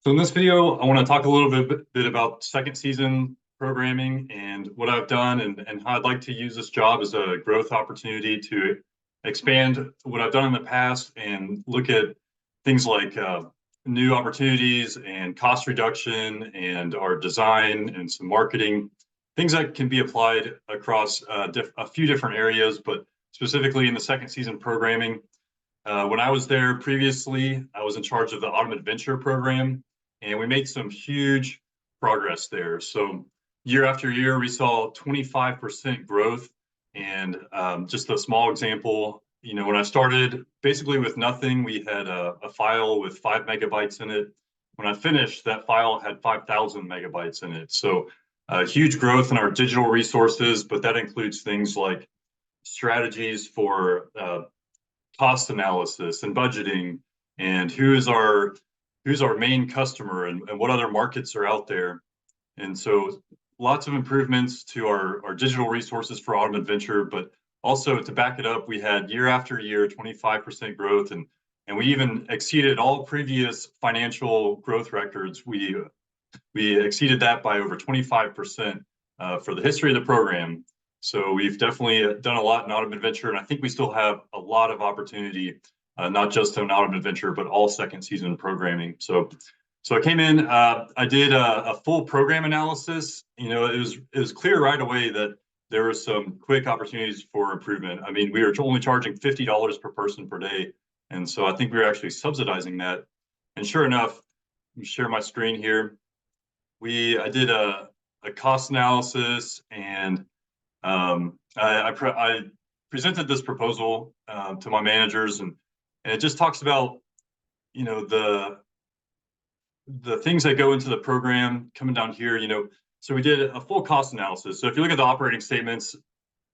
So in this video, I want to talk a little bit about second season programming and what I've done and how I'd like to use this job as a growth opportunity to expand what I've done in the past and look at things like new opportunities and cost reduction and our design and some marketing, things that can be applied across a few different areas, but specifically in the second season programming. When I was there previously, I was in charge of the Autumn Adventure program, and we made some huge progress there. So year after year, we saw 25% growth. And just a small example, when I started basically with nothing, we had a file with 5 megabytes in it. When I finished, that file had 5,000 megabytes in it. So huge growth in our digital resources, but that includes things like strategies for cost analysis and budgeting and who's our main customer and what other markets are out there. And so lots of improvements to our digital resources for Autumn Adventure, but also to back it up, we had year after year 25% growth, and we even exceeded all previous financial growth records. We exceeded that by over 25% for the history of the program. So we've definitely done a lot in Autumn Adventure, and I think we still have a lot of opportunity, not just in Autumn Adventure, but all second season programming. So I came in, I did a full program analysis. It was clear right away that there were some quick opportunities for improvement. I mean, we were only charging $50 per person per day, and so I think we were actually subsidizing that. And sure enough, let me share my screen here. I did a cost analysis, and I presented this proposal to my managers, and it just talks about the things that go into the program coming down here. So we did a full cost analysis. So if you look at the operating statements,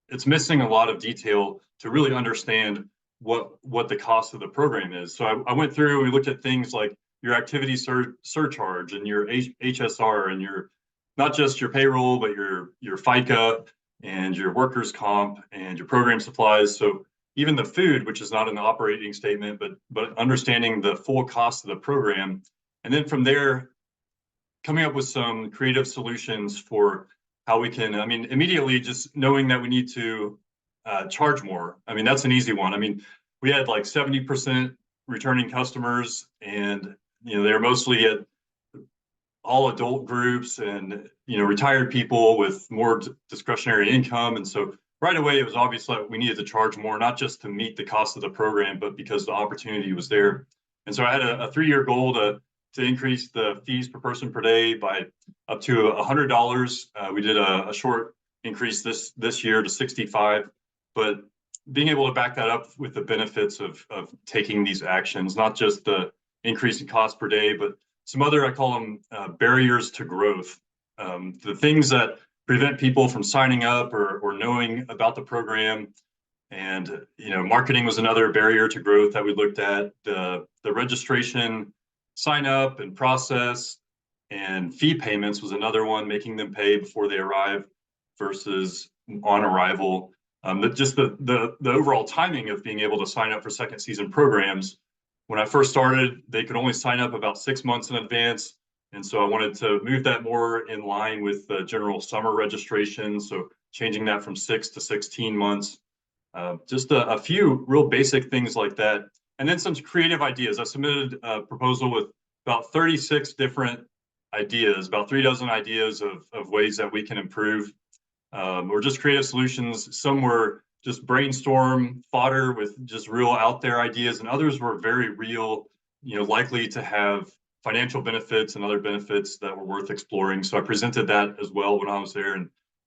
it's missing a lot of detail to really understand what the cost of the program is. So I went through and we looked at things like your activity surcharge and your HSR and your not just your payroll, but your FICA and your workers' comp and your program supplies. So even the food, which is not in the operating statement, but understanding the full cost of the program. And then from there, coming up with some creative solutions for how we can, immediately just knowing that we need to charge more. That's an easy one. We had like 70% returning customers, and they're mostly at all adult groups and retired people with more discretionary income. And so right away it was obvious that we needed to charge more, not just to meet the cost of the program, but because the opportunity was there. And so I had a 3-year goal to increase the fees per person per day by up to $100. We did a short increase this year to 65, but being able to back that up with the benefits of taking these actions, not just the increase in cost per day, but some other, I call them barriers to growth. The things that prevent people from signing up or knowing about the program. And, marketing was another barrier to growth that we looked at. The registration, sign up and process, and fee payments was another one, making them pay before they arrive versus on arrival. Just the overall timing of being able to sign up for second season programs. When I first started, they could only sign up about 6 months in advance. And so I wanted to move that more in line with the general summer registration. So changing that from 6 to 16 months, just a few real basic things like that. And then some creative ideas. I submitted a proposal with about 36 different ideas, about 3 dozen ideas of ways that we can improve, or just creative solutions. Some were just brainstorm fodder with just real out there ideas, and others were very real, likely to have financial benefits and other benefits that were worth exploring. So I presented that as well when I was there,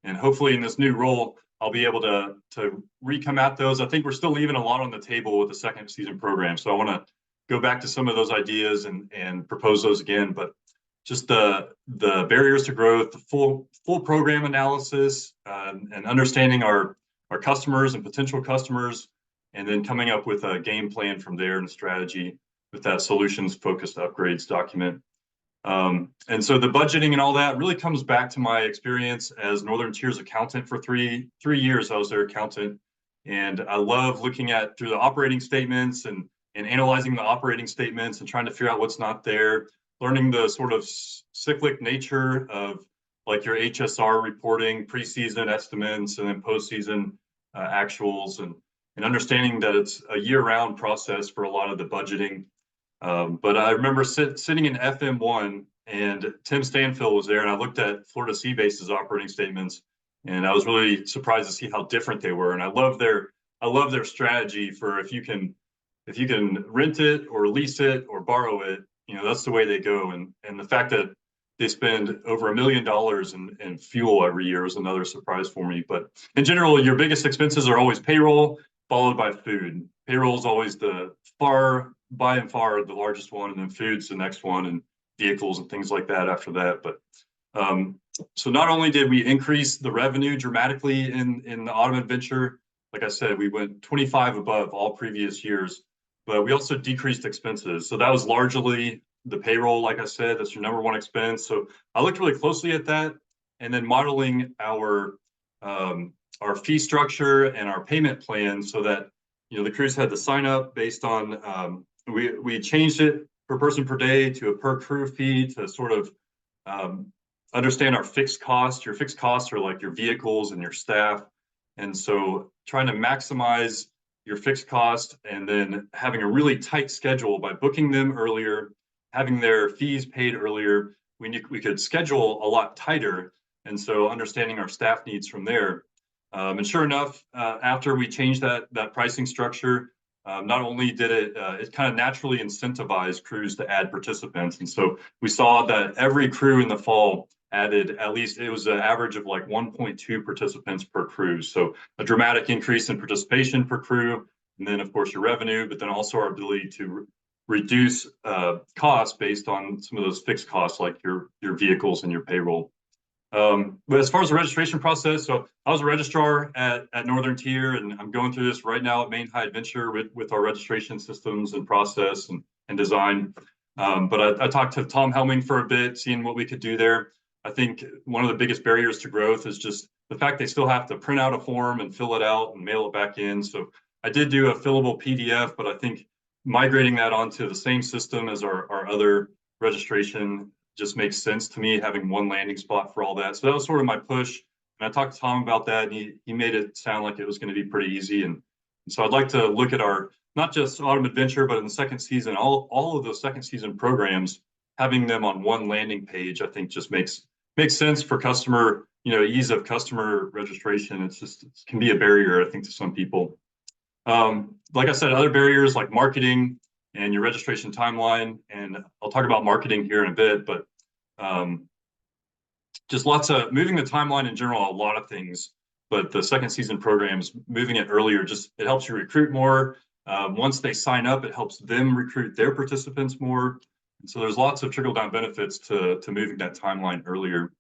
and hopefully in this new role, I'll be able to re-come at those. I think we're still leaving a lot on the table with the second season program. So I want to go back to some of those ideas and propose those again, but just the barriers to growth, the full program analysis, and understanding our customers and potential customers, and then coming up with a game plan from there and a strategy with that solutions focused upgrades document. And so the budgeting and all that really comes back to my experience as Northern Tier's accountant for three years. I was their accountant, and I love looking at through the operating statements and analyzing the operating statements and trying to figure out what's not there. learning the sort of cyclic nature of like your HSR reporting, preseason estimates, and then postseason actuals, and understanding that it's a year-round process for a lot of the budgeting. But I remember sitting in FM1, and Tim Stanfill was there, and I looked at Florida Seabase's operating statements, and I was really surprised to see how different they were. And I love their strategy for if you can rent it or lease it or borrow it, that's the way they go. And the fact that they spend over $1 million in fuel every year is another surprise for me. But in general, your biggest expenses are always payroll, followed by food. Payroll is always by and far the largest one, and then food's the next one, and vehicles and things like that after that. But so not only did we increase the revenue dramatically in the autumn adventure, like I said, we went 25 above all previous years, but we also decreased expenses. So that was largely the payroll. Like I said, that's your number one expense. So I looked really closely at that, and then modeling our fee structure and our payment plan so that the crews had to sign up based on we changed it per person per day to a per crew fee to sort of understand our fixed costs. Your fixed costs are like your vehicles and your staff. And so trying to maximize your fixed cost and then having a really tight schedule by booking them earlier, having their fees paid earlier, we could schedule a lot tighter. And so understanding our staff needs from there. And sure enough, after we changed that pricing structure, not only did it kind of naturally incentivize crews to add participants. And so we saw that every crew in the fall added at least, it was an average of like 1.2 participants per crew. So a dramatic increase in participation per crew. And then of course your revenue, but then also our ability to reduce costs based on some of those fixed costs like your vehicles and your payroll. But as far as the registration process, so I was a registrar at Northern Tier, and I'm going through this right now at Main High Adventure with our registration systems and process and design. But I talked to Tom Helming for a bit, seeing what we could do there. I think one of the biggest barriers to growth is just the fact they still have to print out a form and fill it out and mail it back in. So I did do a fillable PDF, but I think migrating that onto the same system as our other registration just makes sense to me, having one landing spot for all that. So that was sort of my push. And I talked to Tom about that, and he made it sound like it was going to be pretty easy. And so I'd like to look at our, not just Autumn Adventure, but in the second season, all of those second season programs, having them on one landing page, I think just makes sense for customer, ease of customer registration. It can be a barrier, I think, to some people. Like I said, other barriers like marketing and your registration timeline, and I'll talk about marketing here in a bit, but just lots of moving the timeline in general, a lot of things, but the second season programs, moving it earlier, it helps you recruit more. Once they sign up, it helps them recruit their participants more. And so there's lots of trickle down benefits to moving that timeline earlier.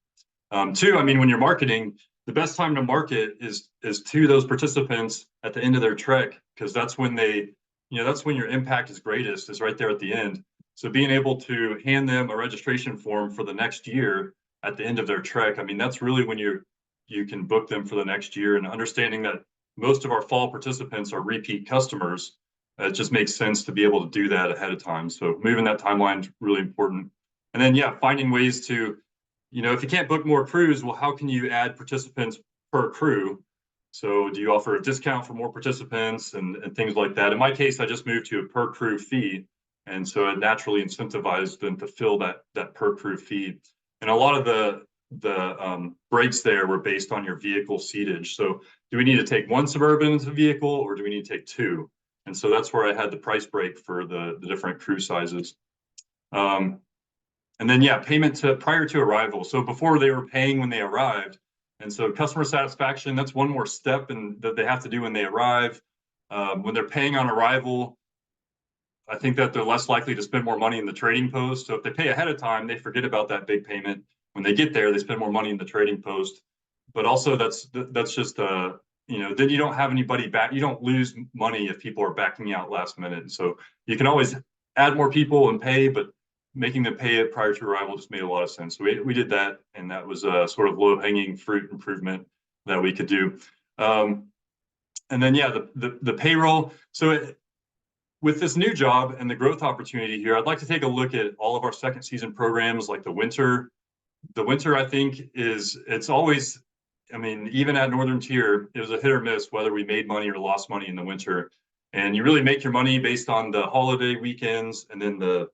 Two, I mean, when you're marketing, the best time to market is to those participants at the end of their trek, because that's when that's when your impact is greatest, is right there at the end. So being able to hand them a registration form for the next year at the end of their trek, I mean, that's really when you can book them for the next year. And understanding that most of our fall participants are repeat customers, it just makes sense to be able to do that ahead of time. So moving that timeline is really important. And then, yeah, finding ways to, if you can't book more crews, well, how can you add participants per crew? So do you offer a discount for more participants and things like that? In my case, I just moved to a per crew fee. And so it naturally incentivized them to fill that per crew fee. And a lot of the breaks there were based on your vehicle seatage. So do we need to take one Suburban as a vehicle, or do we need to take two? And so that's where I had the price break for the different crew sizes. And then, yeah, payment prior to arrival. So before they were paying when they arrived. And so customer satisfaction, that's one more step that they have to do when they arrive. When they're paying on arrival, I think that they're less likely to spend more money in the trading post. So if they pay ahead of time, they forget about that big payment. When they get there, they spend more money in the trading post. But also that's just then you don't have anybody back. You don't lose money if people are backing out last minute. And so you can always add more people and pay, but making them pay it prior to arrival just made a lot of sense. So we did that, and that was a sort of low-hanging fruit improvement that we could do. And then, yeah, the payroll. So with this new job and the growth opportunity here, I'd like to take a look at all of our second season programs, like the winter. The winter, I think, it's always, I mean, even at Northern Tier, it was a hit or miss whether we made money or lost money in the winter. And you really make your money based on the holiday weekends and then the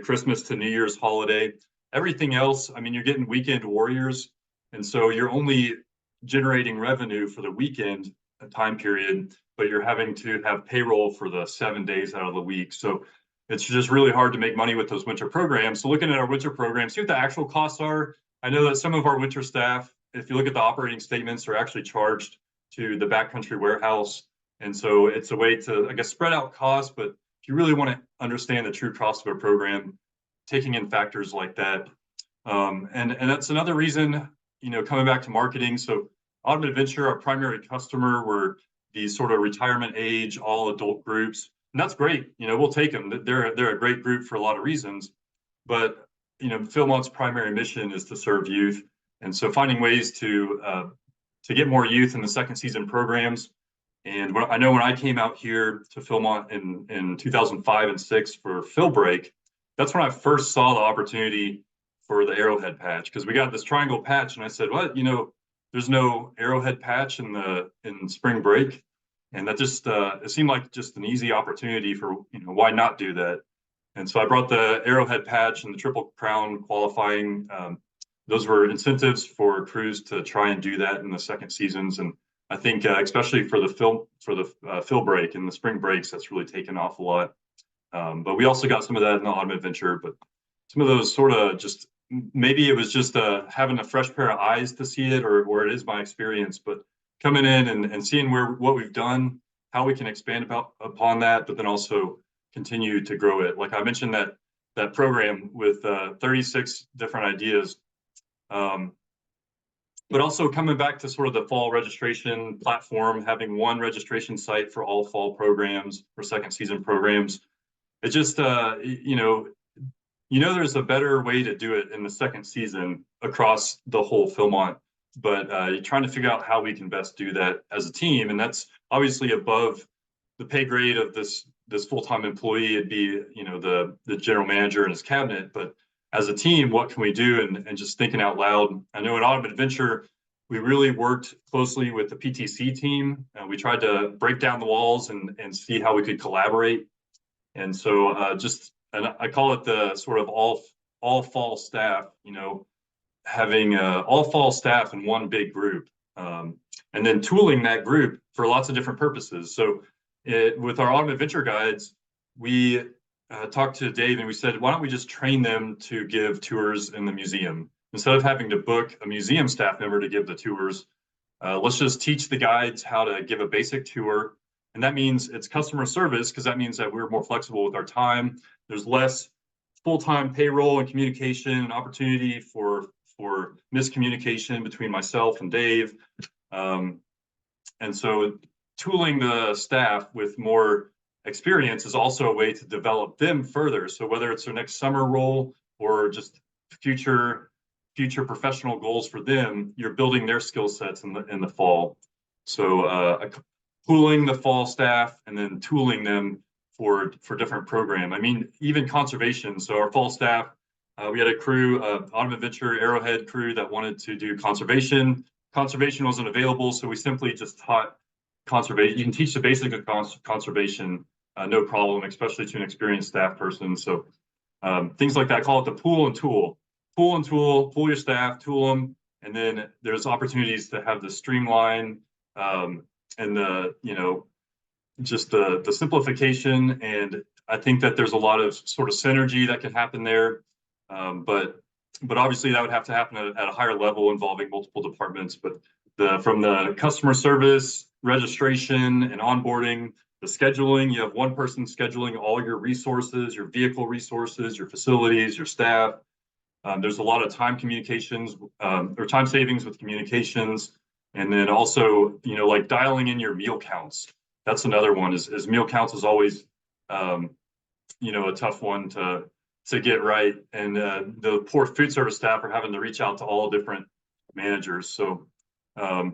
Christmas to New Year's holiday. Everything else, I mean, you're getting weekend warriors. And so you're only generating revenue for the weekend time period, but you're having to have payroll for the 7 days out of the week. So it's just really hard to make money with those winter programs. So looking at our winter programs, see what the actual costs are. I know that some of our winter staff, if you look at the operating statements, are actually charged to the backcountry warehouse. And so it's a way to, I guess, spread out costs. But if you really want to understand the true cost of a program, taking in factors like that. And that's another reason, coming back to marketing. So Autumn Adventure, our primary customer were these sort of retirement age, all adult groups. And that's great. We'll take them. They're a great group for a lot of reasons. But, Philmont's primary mission is to serve youth. And so finding ways to get more youth in the second season programs. And I know when I came out here to Philmont in 2005 and 6 for Phil Break, that's when I first saw the opportunity for the Arrowhead patch, because we got this triangle patch, and I said, what, there's no Arrowhead patch in spring break. And that just it seemed like just an easy opportunity for, why not do that? And so I brought the Arrowhead patch and the Triple Crown qualifying. Those were incentives for crews to try and do that in the second seasons. And I think especially for the Phil break and the spring breaks, that's really taken off a lot. But we also got some of that in the Autumn Adventure. But some of those sort of just, maybe it was just having a fresh pair of eyes to see it, or it is my experience. But coming in and seeing what we've done, how we can expand upon that, but then also continue to grow it. Like I mentioned that program with 36 different ideas. But also coming back to sort of the fall registration platform, having one registration site for all fall programs or second season programs. It just, there's a better way to do it in the second season across the whole Philmont, but you're trying to figure out how we can best do that as a team. And that's obviously above the pay grade of this full-time employee. It'd be, the general manager and his cabinet, but as a team, what can we do? And just thinking out loud. I know in Autumn Adventure, we really worked closely with the PTC team. We tried to break down the walls and see how we could collaborate. And so and I call it the sort of all fall staff, having all fall staff in one big group, and then tooling that group for lots of different purposes. So with our Autumn Adventure guides, we talked to Dave and we said, why don't we just train them to give tours in the museum? Instead of having to book a museum staff member to give the tours, let's just teach the guides how to give a basic tour. And that means it's customer service, because that means that we're more flexible with our time. There's less full-time payroll and communication and opportunity for miscommunication between myself and Dave. And so tooling the staff with more experience is also a way to develop them further. So whether it's their next summer role or just future professional goals for them, you're building their skill sets in the fall. So pooling the fall staff and then tooling them for different program. I mean, even conservation. So our fall staff, we had a crew, Autumn Adventure Arrowhead crew that wanted to do conservation. Conservation wasn't available, so we simply just taught conservation. You can teach the basics of conservation, no problem, especially to an experienced staff person. So things like that, I call it the pool and tool. Pool your staff, tool them, and then there's opportunities to have the streamline and just the simplification. And I think that there's a lot of sort of synergy that can happen there. But obviously that would have to happen at a higher level involving multiple departments. But from the customer service, registration, and onboarding, the scheduling, you have one person scheduling all your resources, your vehicle resources, your facilities, your staff. There's a lot of time communications or time savings with communications. And then also, like dialing in your meal counts. That's another one is meal counts is always, a tough one to get right. And the poor food service staff are having to reach out to all different managers. So, I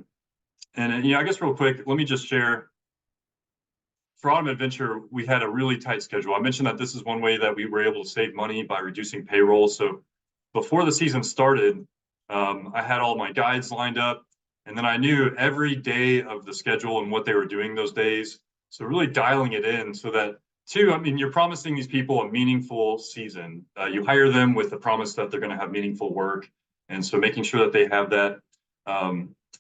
guess real quick, let me just share for Autumn Adventure, we had a really tight schedule. I mentioned that this is one way that we were able to save money by reducing payroll. So before the season started, I had all my guides lined up, and then I knew every day of the schedule and what they were doing those days. So really dialing it in so that, two, I mean, you're promising these people a meaningful season. You hire them with the promise that they're going to have meaningful work. And so making sure that they have that.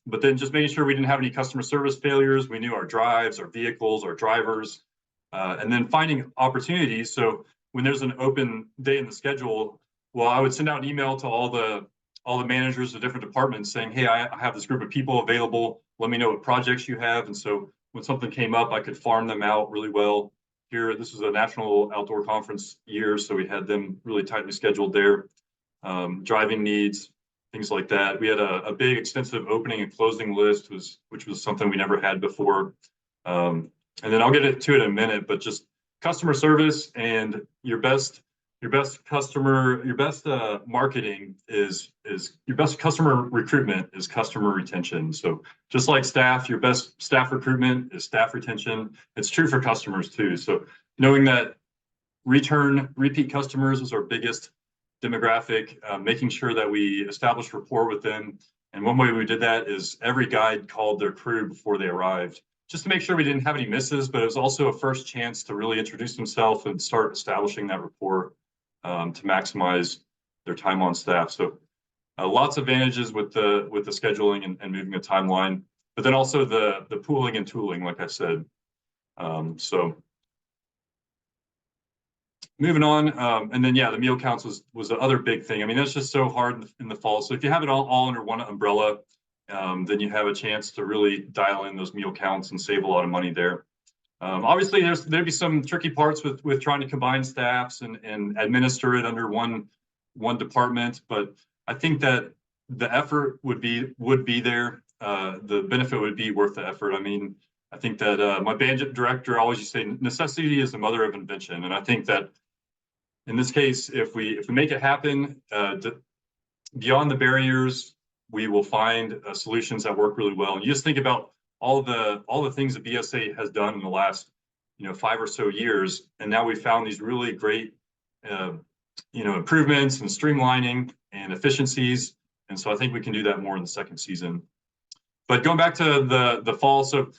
But then just making sure we didn't have any customer service failures. We knew our drives, our vehicles, our drivers, and then finding opportunities. So when there's an open day in the schedule, well, I would send out an email to all the managers of different departments saying, hey, I have this group of people available. Let me know what projects you have. And so when something came up, I could farm them out really well. Here, this was a national outdoor conference year, so we had them really tightly scheduled there. Driving needs, things like that. We had a big, extensive opening and closing list, which was something we never had before. And then I'll get to it in a minute, but just customer service and your best customer, your best marketing is your best customer recruitment is customer retention. So just like staff, your best staff recruitment is staff retention. It's true for customers too. So knowing that repeat customers is our biggest demographic, making sure that we establish rapport with them. And one way we did that is every guide called their crew before they arrived, just to make sure we didn't have any misses, but it was also a first chance to really introduce themselves and start establishing that rapport to maximize their time on staff. So lots of advantages with the scheduling and moving a timeline, but then also the pooling and tooling, like I said. So moving on, and then yeah, the meal counts was the other big thing. I mean, that's just so hard in the fall. So if you have it all under one umbrella, then you have a chance to really dial in those meal counts and save a lot of money there. Obviously, there'd be some tricky parts with trying to combine staffs and administer it under one department, but I think that the effort would be there. The benefit would be worth the effort. I mean, I think that my band director always used to say necessity is the mother of invention, and I think that in this case, if we make it happen, beyond the barriers, we will find solutions that work really well. And you just think about all the things that BSA has done in the last 5 or so years, and now we found these really great improvements and streamlining and efficiencies. And so I think we can do that more in the second season. But going back to the fall, so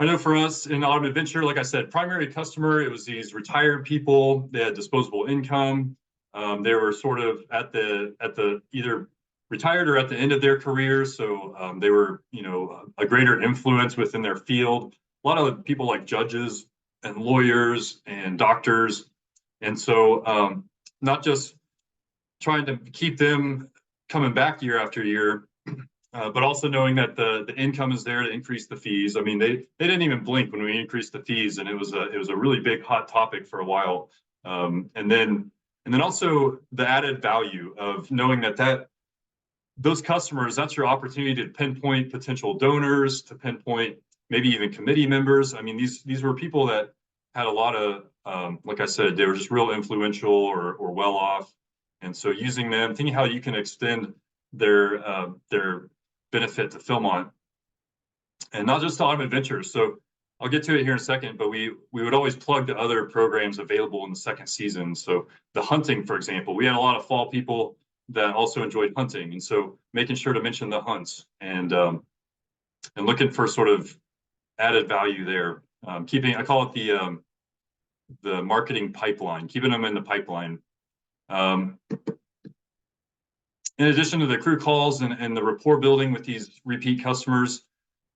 I know for us in Autumn Adventure, like I said, primary customer, it was these retired people. They had disposable income. They were sort of at the either retired or at the end of their careers. So they were, a greater influence within their field. A lot of people like judges and lawyers and doctors. And so not just trying to keep them coming back year after year, but also knowing that the income is there to increase the fees. I mean, they didn't even blink when we increased the fees, and it was a really big hot topic for a while. And then also the added value of knowing that those customers, that's your opportunity to pinpoint potential donors, to pinpoint maybe even committee members. I mean, these were people that had a lot of, like I said, they were just real influential or well off. And so using them, thinking how you can extend their benefit to Philmont, and not just to Autumn Adventures. So I'll get to it here in a second, but we would always plug the other programs available in the second season. So the hunting, for example, we had a lot of fall people that also enjoyed hunting, and so making sure to mention the hunts and looking for sort of added value there. I call it the marketing pipeline, keeping them in the pipeline. In addition to the crew calls and the rapport building with these repeat customers,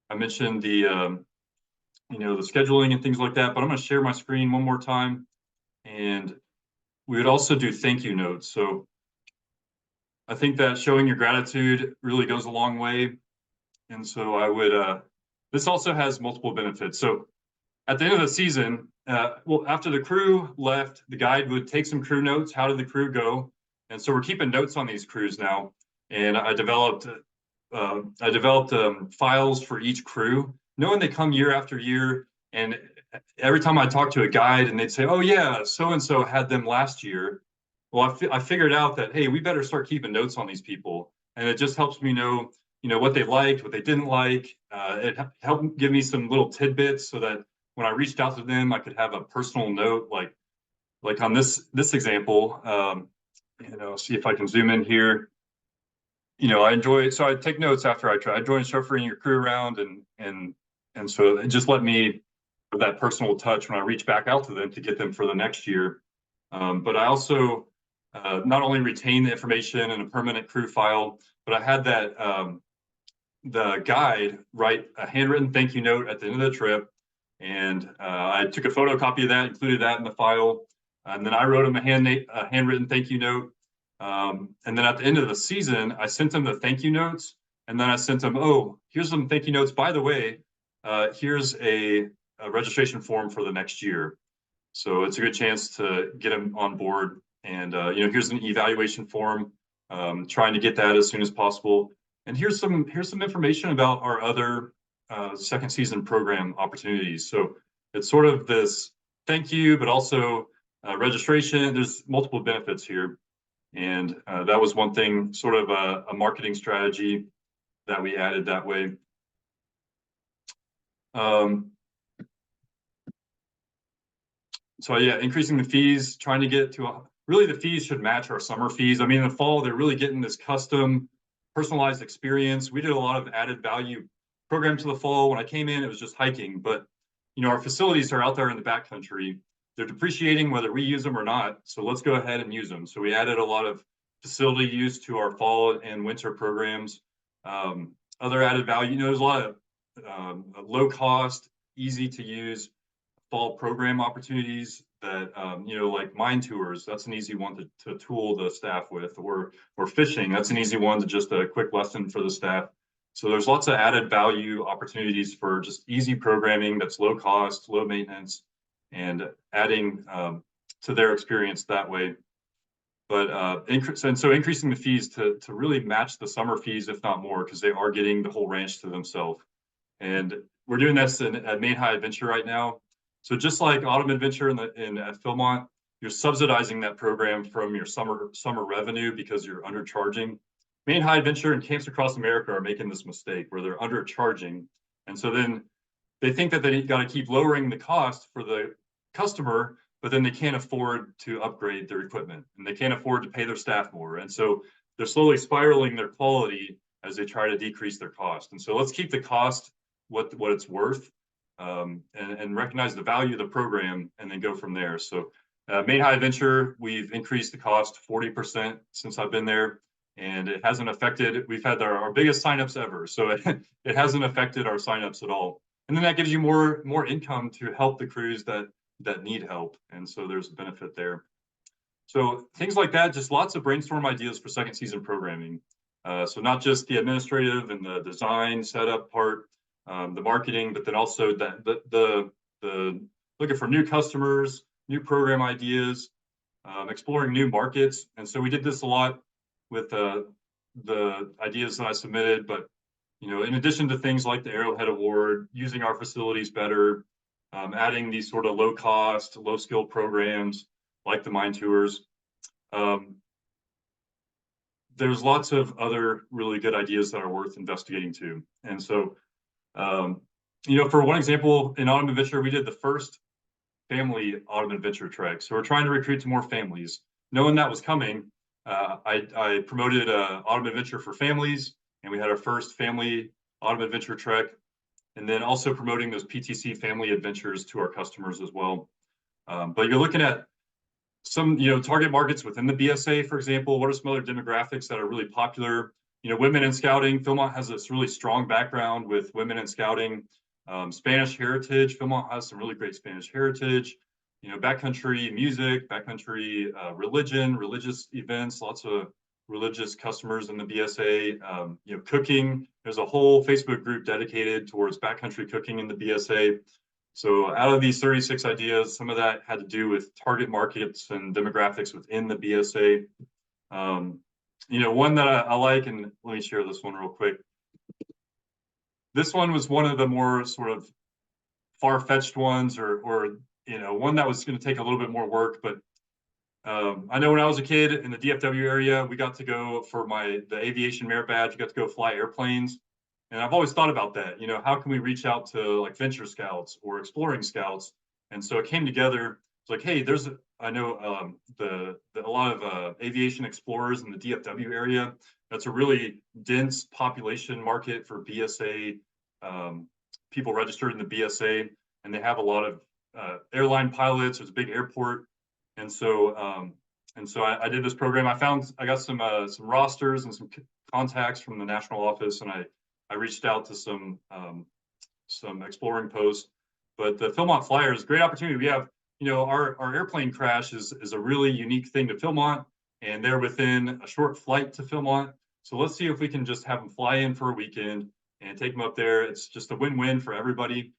I mentioned the scheduling and things like that, but I'm going to share my screen one more time. And we would also do thank you notes. So I think that showing your gratitude really goes a long way. And so I would, this also has multiple benefits. So at the end of the season, after the crew left, the guide would take some crew notes. How did the crew go? And so we're keeping notes on these crews now. And I developed files for each crew, knowing they come year after year. And every time I talk to a guide and they'd say, oh yeah, so-and-so had them last year. Well, I figured out that, hey, we better start keeping notes on these people. And it just helps me know, what they liked, what they didn't like. It helped give me some little tidbits so that when I reached out to them, I could have a personal note, like on this example. See if I can zoom in here. I enjoy it. So I take notes after I try. I enjoy chauffeuring your crew around, and so it just let me have that personal touch when I reach back out to them to get them for the next year. But I also not only retain the information in a permanent crew file, but I had that the guide write a handwritten thank you note at the end of the trip, and I took a photocopy of that, included that in the file, and then I wrote him a handwritten thank you note. And then at the end of the season, I sent them the thank you notes, and then I sent them, oh, here's some thank you notes. By the way, here's a registration form for the next year. So it's a good chance to get them on board. And here's an evaluation form, trying to get that as soon as possible. And here's some information about our other second season program opportunities. So it's sort of this thank you, but also registration. There's multiple benefits here. And that was one thing, sort of a marketing strategy that we added that way. So yeah, increasing the fees, trying to get to really the fees should match our summer fees. I mean, in the fall, they're really getting this custom, personalized experience. We did a lot of added value programs in the fall. When I came in, it was just hiking, but our facilities are out there in the backcountry. They're depreciating whether we use them or not. So let's go ahead and use them. So we added a lot of facility use to our fall and winter programs. Other added value, there's a lot of low cost, easy to use fall program opportunities that, like mine tours, that's an easy one to tool the staff with, or fishing, that's an easy one to just a quick lesson for the staff. So there's lots of added value opportunities for just easy programming that's low cost, low maintenance, and adding to their experience that way. But so increasing the fees to really match the summer fees, if not more, because they are getting the whole ranch to themselves. And we're doing this at Main High Adventure right now. So just like Autumn Adventure at Philmont, you're subsidizing that program from your summer revenue because you're undercharging. Main High Adventure and camps across America are making this mistake where they're undercharging. And so then they think that they got to keep lowering the cost for the customer, but then they can't afford to upgrade their equipment and they can't afford to pay their staff more. And so they're slowly spiraling their quality as they try to decrease their cost. And so let's keep the cost what it's worth, and recognize the value of the program and then go from there. So Main High Adventure, we've increased the cost 40% since I've been there, and it hasn't affected, we've had our biggest signups ever. So it hasn't affected our signups at all. And then that gives you more income to help the crews that need help. And so there's a benefit there. So things like that, just lots of brainstorm ideas for second season programming. So not just the administrative and the design setup part, the marketing, but then also the looking for new customers, new program ideas, exploring new markets. And so we did this a lot with the ideas that I submitted, but in addition to things like the Arrowhead Award, using our facilities better, adding these sort of low cost, low skill programs like the mine tours. There's lots of other really good ideas that are worth investigating too. And so, for one example, in Autumn Adventure, we did the first family Autumn Adventure trek. So we're trying to recruit to more families. Knowing that was coming, I promoted Autumn Adventure for families, and we had our first family Autumn Adventure trek, and then also promoting those PTC family adventures to our customers as well. But you're looking at some, target markets within the BSA, for example. What are some other demographics that are really popular? Women in scouting. Philmont has this really strong background with women in scouting. Spanish heritage. Philmont has some really great Spanish heritage. Backcountry music, backcountry religion, religious events, lots of religious customers in the BSA. Cooking. There's a whole Facebook group dedicated towards backcountry cooking in the BSA. So out of these 36 ideas, some of that had to do with target markets and demographics within the BSA. One that I like, and let me share this one real quick. This one was one of the more sort of far-fetched ones, or one that was going to take a little bit more work. But I know when I was a kid in the DFW area, we got to go for the aviation merit badge. We got to go fly airplanes. And I've always thought about that, how can we reach out to like venture scouts or exploring scouts? And so it came together. It's like, hey, I know a lot of aviation explorers in the DFW area. That's a really dense population market for BSA, people registered in the BSA, and they have a lot of airline pilots. There's a big airport, and so I did this program. I got some rosters and some contacts from the national office, and I reached out to some exploring posts. But the Philmont Flyer is a great opportunity. We have, our airplane crash is a really unique thing to Philmont, and they're within a short flight to Philmont. So let's see if we can just have them fly in for a weekend and take them up there. It's just a win-win for everybody.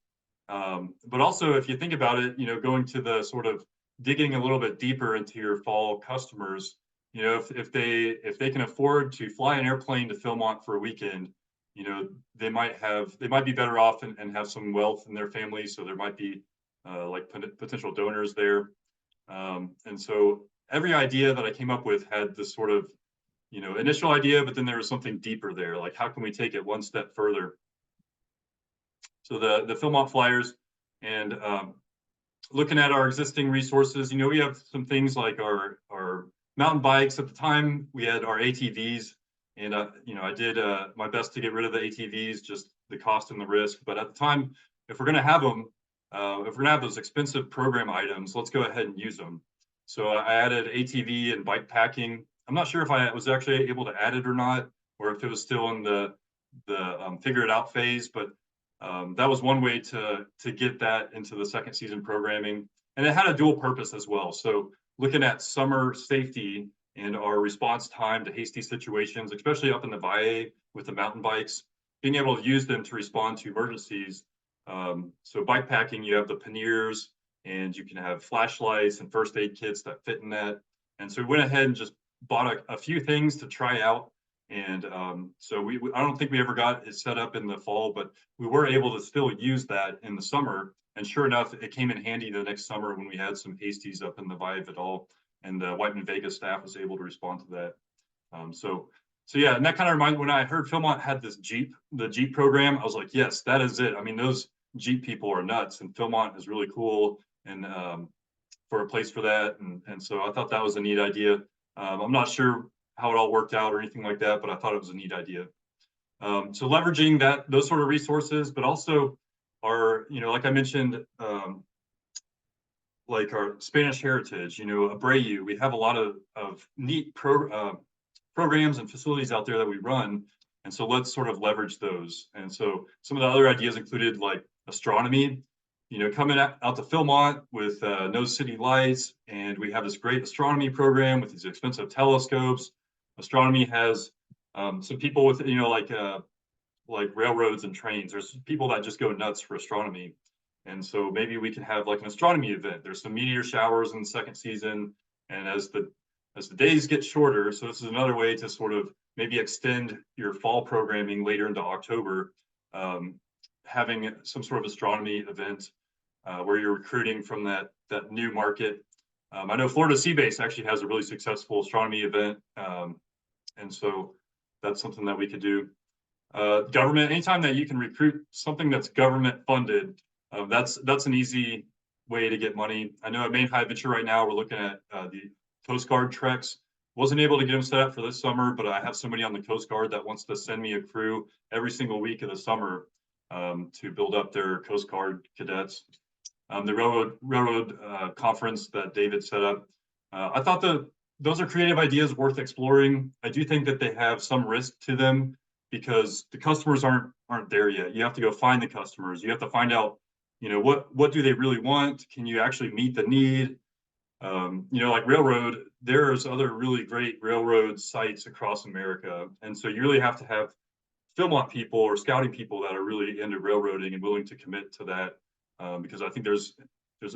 But also, if you think about it, going to the sort of digging a little bit deeper into your fall customers, if they can afford to fly an airplane to Philmont for a weekend, they might be better off and have some wealth in their family. So there might be like potential donors there. And so every idea that I came up with had this sort of, initial idea, but then there was something deeper there. Like, how can we take it one step further? So the Philmont Flyers, and looking at our existing resources, we have some things like our mountain bikes. At the time, we had our ATVs, and I did my best to get rid of the ATVs, just the cost and the risk. But at the time, if we're going to have them, if we're going to have those expensive program items, let's go ahead and use them. So I added ATV and bike packing. I'm not sure if I was actually able to add it or not, or if it was still in the figure it out phase. But that was one way to get that into the second season programming, and it had a dual purpose as well. So looking at summer safety and our response time to hasty situations, especially up in the Valle with the mountain bikes, being able to use them to respond to emergencies. So bike packing, you have the panniers, and you can have flashlights and first aid kits that fit in that. And so we went ahead and just bought a few things to try out. And so I don't think we ever got it set up in the fall, but we were able to still use that in the summer. And sure enough, it came in handy the next summer when we had some hasties up in the Valle Vidal, and the Whiteman Vegas staff was able to respond to that. So yeah, and that kind of reminded when I heard Philmont had this the Jeep program, I was like, yes, that is it. I mean, those Jeep people are nuts, and Philmont is really cool, and for a place for that. And so I thought that was a neat idea. I'm not sure how it all worked out or anything like that, but I thought it was a neat idea. So leveraging those sort of resources, but also our, like I mentioned, like our Spanish heritage, Abreu, we have a lot of neat programs and facilities out there that we run. And so let's sort of leverage those. And so some of the other ideas included like astronomy, coming out to Philmont with no city lights. And we have this great astronomy program with these expensive telescopes. Astronomy has some people with, like railroads and trains. There's people that just go nuts for astronomy. And so maybe we can have like an astronomy event. There's some meteor showers in the second season. And as the days get shorter, so this is another way to sort of maybe extend your fall programming later into October, having some sort of astronomy event where you're recruiting from that new market. I know Florida Sea Base actually has a really successful astronomy event. And so that's something that we could do. Government, anytime that you can recruit something that's government funded, that's an easy way to get money. I know at Maine High Venture right now, we're looking at the Coast Guard treks. Wasn't able to get them set up for this summer, but I have somebody on the Coast Guard that wants to send me a crew every single week of the summer to build up their Coast Guard cadets. The railroad conference that David set up, I thought those are creative ideas worth exploring. I do think that they have some risk to them because the customers aren't there yet. You have to go find the customers. You have to find out, what do they really want? Can you actually meet the need? Like railroad, there's other really great railroad sites across America. And so you really have to have Philmont people or scouting people that are really into railroading and willing to commit to that. Because I think there's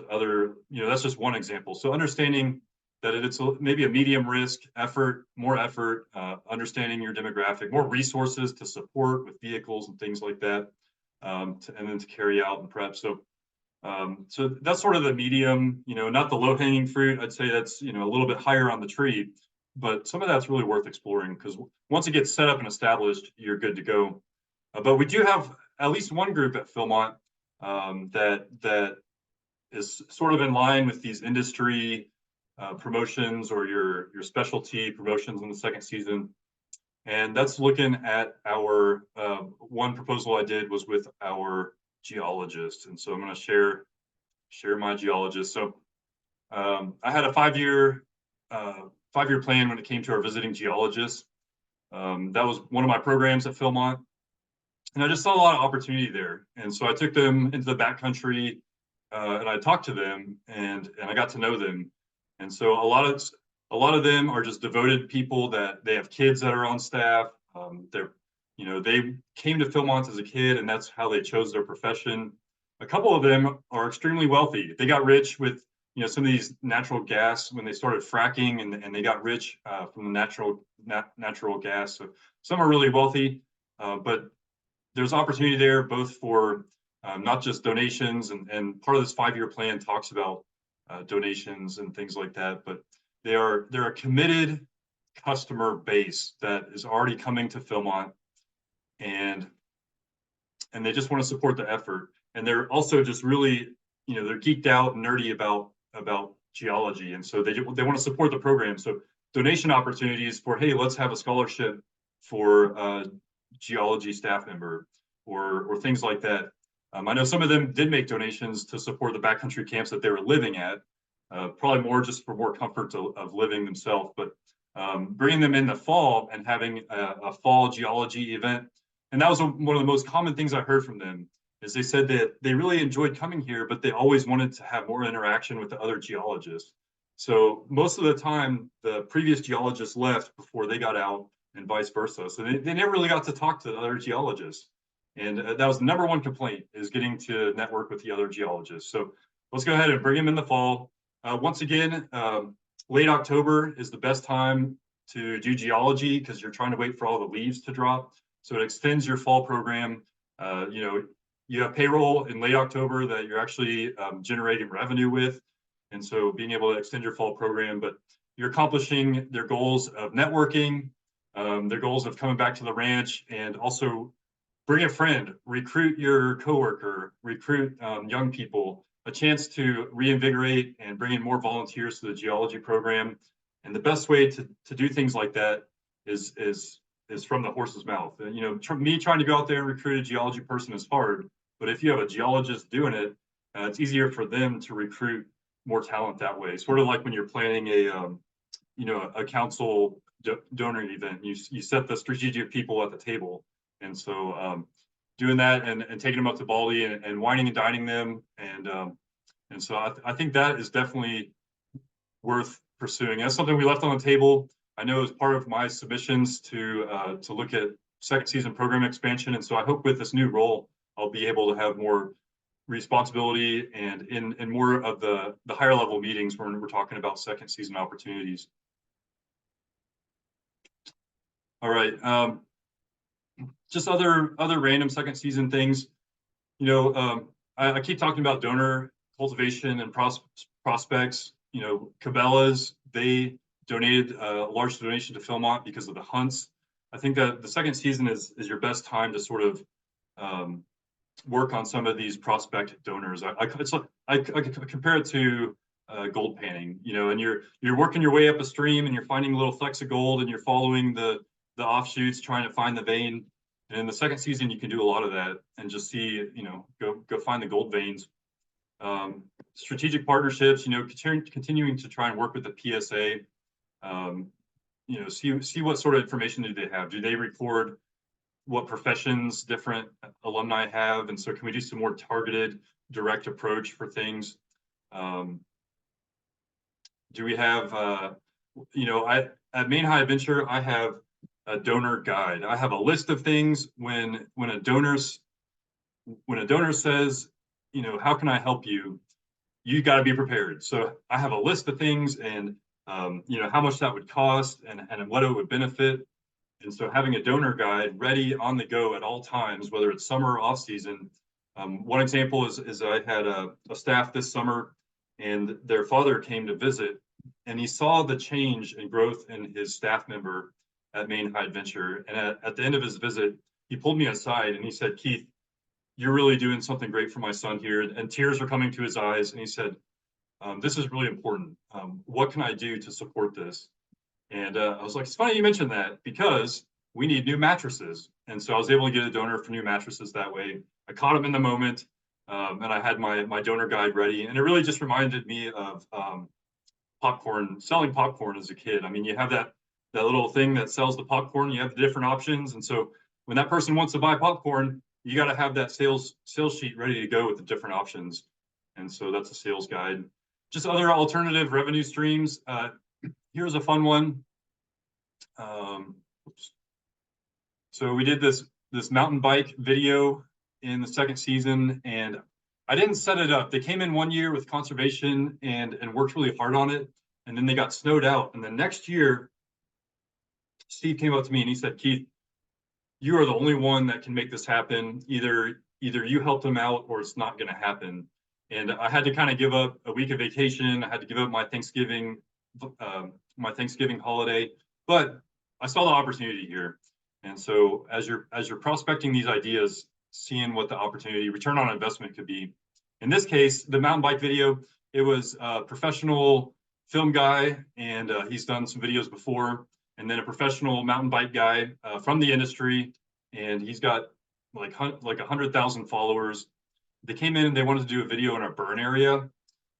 other, that's just one example. So understanding that it's maybe a medium risk effort, more effort, understanding your demographic, more resources to support with vehicles and things like that, and then to carry out and prep. So that's sort of the medium, not the low hanging fruit. I'd say that's, a little bit higher on the tree, but some of that's really worth exploring because once it gets set up and established, you're good to go. But we do have at least one group at Philmont that is sort of in line with these industry promotions or your specialty promotions in the second season. And that's looking at our one proposal I did was with our geologist. And so I'm going to share my geologist. So I had a five-year plan when it came to our visiting geologists. That was one of my programs at Philmont. And I just saw a lot of opportunity there. And so I took them into the backcountry and I talked to them and I got to know them. And so a lot of them are just devoted people that they have kids that are on staff. They came to Philmont as a kid and that's how they chose their profession. A couple of them are extremely wealthy. They got rich with some of these natural gas when they started fracking and they got rich from the natural gas. So some are really wealthy, but there's opportunity there both for not just donations and part of this 5-year plan talks about donations and things like that, but they're a committed customer base that is already coming to Philmont and they just want to support the effort. And they're also just really, they're geeked out and nerdy about geology. And so they want to support the program. So donation opportunities for, hey, let's have a scholarship for a geology staff member or things like that. I know some of them did make donations to support the backcountry camps that they were living at, probably more just for more comfort of living themselves, but bringing them in the fall and having a fall geology event. And that was one of the most common things I heard from them is they said that they really enjoyed coming here, but they always wanted to have more interaction with the other geologists. So most of the time, the previous geologists left before they got out and vice versa. So they never really got to talk to the other geologists. And that was the number one complaint is getting to network with the other geologists. So let's go ahead and bring them in the fall. Once again, late October is the best time to do geology because you're trying to wait for all the leaves to drop. So it extends your fall program. You have payroll in late October that you're actually generating revenue with. And so being able to extend your fall program, but you're accomplishing their goals of networking, their goals of coming back to the ranch, and also bring a friend, recruit your coworker, recruit young people, a chance to reinvigorate and bring in more volunteers to the geology program. And the best way to do things like that is from the horse's mouth. And, me trying to go out there and recruit a geology person is hard, but if you have a geologist doing it, it's easier for them to recruit more talent that way. Sort of like when you're planning a council donor event, you set the strategic people at the table. And so doing that and taking them up to Baldy and wining and dining them. And so I think that is definitely worth pursuing. That's something we left on the table. I know as part of my submissions to look at second season program expansion. And so I hope with this new role, I'll be able to have more responsibility and in more of the higher level meetings when we're talking about second season opportunities. All right. Just other random second season things. I keep talking about donor cultivation and prospects. Cabela's, they donated a large donation to Philmont because of the hunts. I think that the second season is your best time to sort of work on some of these prospect donors. I compare it to gold panning, and you're working your way up a stream and you're finding little flecks of gold and you're following the offshoots trying to find the vein. And in the second season, you can do a lot of that and just see, go find the gold veins. Strategic partnerships, continuing to try and work with the PSA. See what sort of information do they have? Do they record what professions different alumni have? And so can we do some more targeted, direct approach for things? Do we have, at Maine High Adventure, I have a donor guide. I have a list of things when a donor says, how can I help you? You got to be prepared. So I have a list of things and how much that would cost and what it would benefit. And so having a donor guide ready on the go at all times, whether it's summer or off season. One example is I had a staff this summer and their father came to visit and he saw the change and growth in his staff member at Maine High Adventure. And at the end of his visit, he pulled me aside and he said, Keith, you're really doing something great for my son here. And tears are coming to his eyes. And he said, this is really important. What can I do to support this? And I was like, it's funny you mentioned that because we need new mattresses. And so I was able to get a donor for new mattresses that way. I caught him in the moment, and I had my donor guide ready. And it really just reminded me of popcorn, selling popcorn as a kid. I mean, you have that little thing that sells the popcorn, you have the different options. And so when that person wants to buy popcorn, you got to have that sales sheet ready to go with the different options. And so that's a sales guide. Just other alternative revenue streams. Here's a fun one. So we did this mountain bike video in the second season, and I didn't set it up. They came in one year with conservation and worked really hard on it, and then they got snowed out. And the next year, Steve came up to me and he said, Keith, you are the only one that can make this happen. Either you help them out or it's not going to happen. And I had to kind of give up a week of vacation. I had to give up my Thanksgiving holiday, but I saw the opportunity here. And so as you're prospecting these ideas, seeing what the opportunity return on investment could be. In this case, the mountain bike video, it was a professional film guy, and he's done some videos before, and then a professional mountain bike guy from the industry, and he's got like 100,000 followers. They came in and they wanted to do a video in a burn area.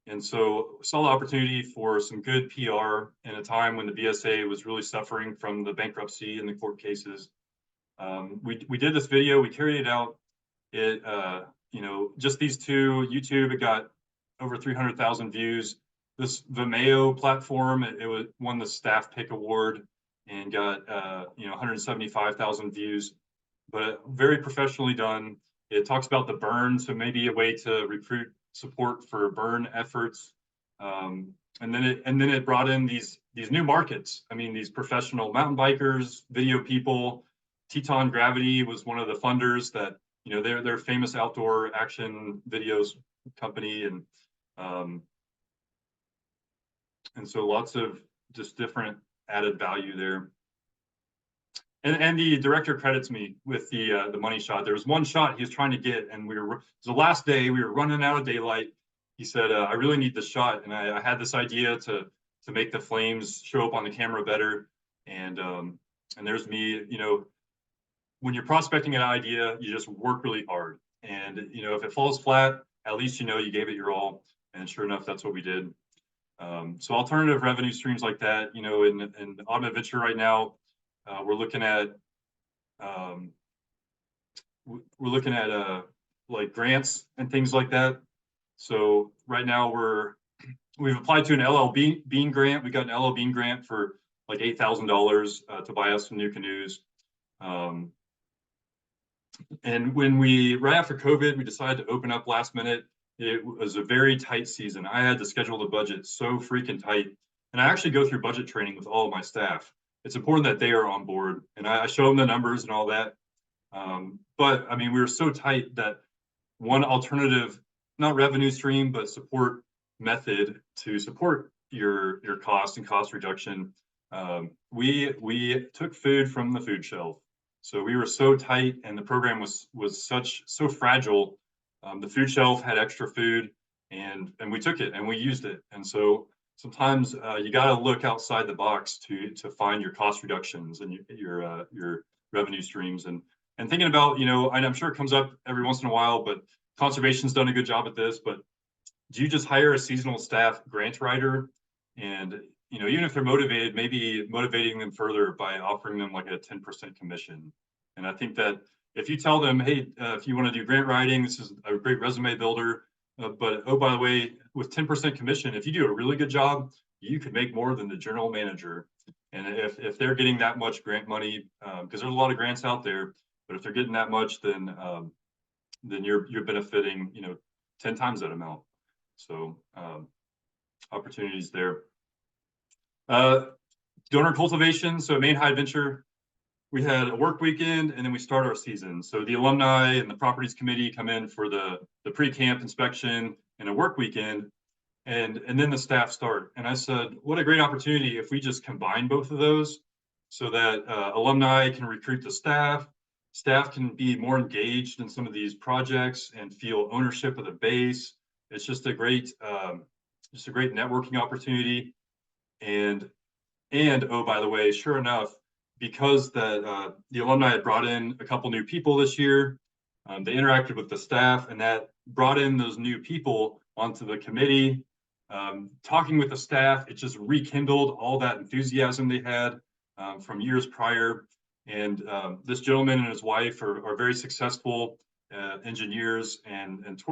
And so saw the opportunity for some good PR in a time when the BSA was really suffering from the bankruptcy and the court cases. We did this video, we carried it out. It, just these two, YouTube, it got over 300,000 views. This Vimeo platform, it won the staff pick award and got 175,000 views, but very professionally done. It talks about the burn, so maybe a way to recruit support for burn efforts. And then it brought in these new markets. I mean, these professional mountain bikers, video people. Teton Gravity was one of the funders that, they're famous outdoor action videos company, and so lots of just different added value there. And the director credits me with the money shot. There was one shot he was trying to get, and it was the last day, we were running out of daylight. He said, I really need this shot. And I had this idea to make the flames show up on the camera better. And there's me, when you're prospecting an idea, you just work really hard. And, if it falls flat, at least, you gave it your all. And sure enough, that's what we did. So alternative revenue streams like that, in Automotive Venture right now, we're looking at like grants and things like that. So right now we've applied to an LL Bean grant. We got an LL Bean grant for like $8,000 to buy us some new canoes. And when right after COVID, we decided to open up last minute. It was a very tight season. I had to schedule the budget so freaking tight. And I actually go through budget training with all of my staff. It's important that they are on board, and I show them the numbers and all that. But I mean, we were so tight that one alternative, not revenue stream, but support method to support your cost and cost reduction. We took food from the food shelf. So we were so tight, and the program was so fragile. The food shelf had extra food, and we took it and we used it. And so sometimes you got to look outside the box to find your cost reductions and your revenue streams. And thinking about, and I'm sure it comes up every once in a while, but conservation's done a good job at this. But do you just hire a seasonal staff grant writer? And even if they're motivated, maybe motivating them further by offering them like a 10% commission. And I think that if you tell them, hey, if you want to do grant writing, this is a great resume builder. But oh, by the way, with 10% commission, if you do a really good job, you could make more than the general manager. And if they're getting that much grant money, because there's a lot of grants out there, but if they're getting that much, then you're benefiting 10 times that amount. So opportunities there. Donor cultivation. So Maine High Adventure, we had a work weekend and then we start our season. So the alumni and the properties committee come in for the pre-camp inspection and a work weekend, and then the staff start. And I said, what a great opportunity if we just combine both of those so that alumni can recruit the staff staff can be more engaged in some of these projects and feel ownership of the base. It's just a great networking opportunity. And oh, by the way, sure enough, because the alumni had brought in a couple new people this year, they interacted with the staff, and that brought in those new people onto the committee. Talking with the staff, it just rekindled all that enthusiasm they had from years prior. And this gentleman and his wife are very successful engineers, and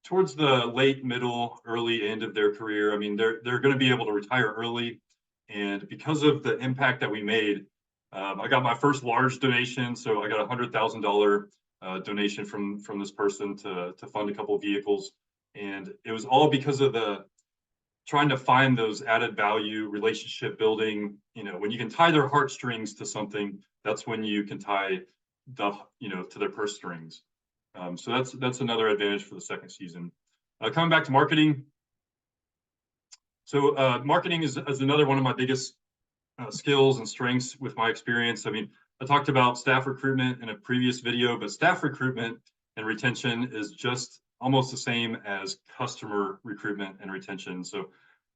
towards the late, middle, early end of their career, I mean, they're going to be able to retire early. And because of the impact that we made, I got my first large donation. So I got $100,000 donation from this person to fund a couple of vehicles. And it was all because of the trying to find those added value, relationship building. You know, when you can tie their heartstrings to something, that's when you can tie to their purse strings. So that's another advantage for the second season. Coming back to marketing. So marketing is another one of my biggest skills and strengths with my experience. I mean, I talked about staff recruitment in a previous video, but staff recruitment and retention is just almost the same as customer recruitment and retention. So,